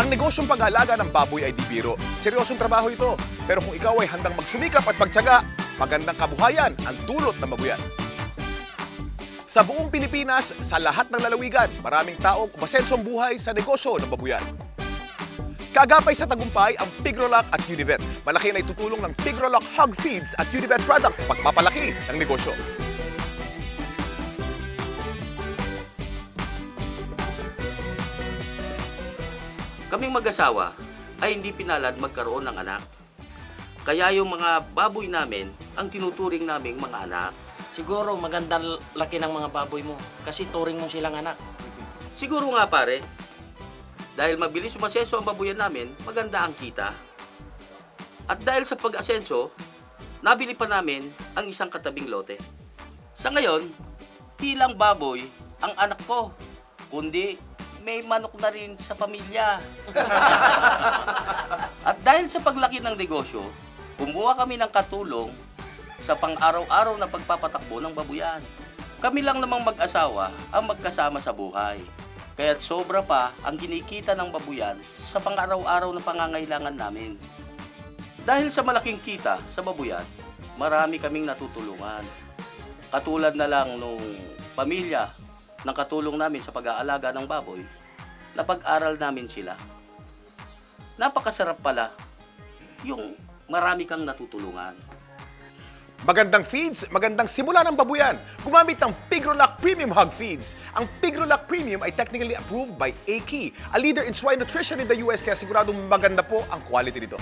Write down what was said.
Ang negosyong pag-aalaga ng baboy ay di biro. Seryosong trabaho ito. Pero kung ikaw ay handang magsumikap at magtiyaga, magandang kabuhayan ang dulot ng babuyan. Sa buong Pilipinas, sa lahat ng lalawigan, maraming taong umasensong buhay sa negosyo ng babuyan. Kagapay sa tagumpay ang Pigrolac at Univet. Malaki na itutulong ng Pigrolac Hog Feeds at Univet products sa pagpapalaki ng negosyo. Kaming mag-asawa ay hindi pinalad magkaroon ng anak. Kaya yung mga baboy namin ang tinuturing naming mga anak. Siguro magandang laki ng mga baboy mo kasi turing mo silang anak. Siguro nga pare, dahil mabilis umasenso ang babuyan namin, maganda ang kita. At dahil sa pag-asenso, nabili pa namin ang isang katabing lote. Sa ngayon, di lang baboy ang anak ko, kundi may manok na rin sa pamilya. At dahil sa paglaki ng negosyo, kumuha kami ng katulong sa pang-araw-araw na pagpapatakbo ng babuyan. Kami lang namang mag-asawa ang magkasama sa buhay. Kaya't sobra pa ang kinikita ng babuyan sa pang-araw-araw na pangangailangan namin. Dahil sa malaking kita sa babuyan, marami kaming natutulungan. Katulad na lang nung pamilya ng katulong namin sa pag-aalaga ng baboy, napag-aral namin sila. Napakasarap pala yung marami kang natutulungan. Magandang feeds, magandang simula ng babuyan. Gumamit ng Pigrolac Premium Hog Feeds. Ang Pigrolac Premium ay technically approved by AKI, a leader in swine nutrition in the US, kaya siguradong maganda po ang quality nito.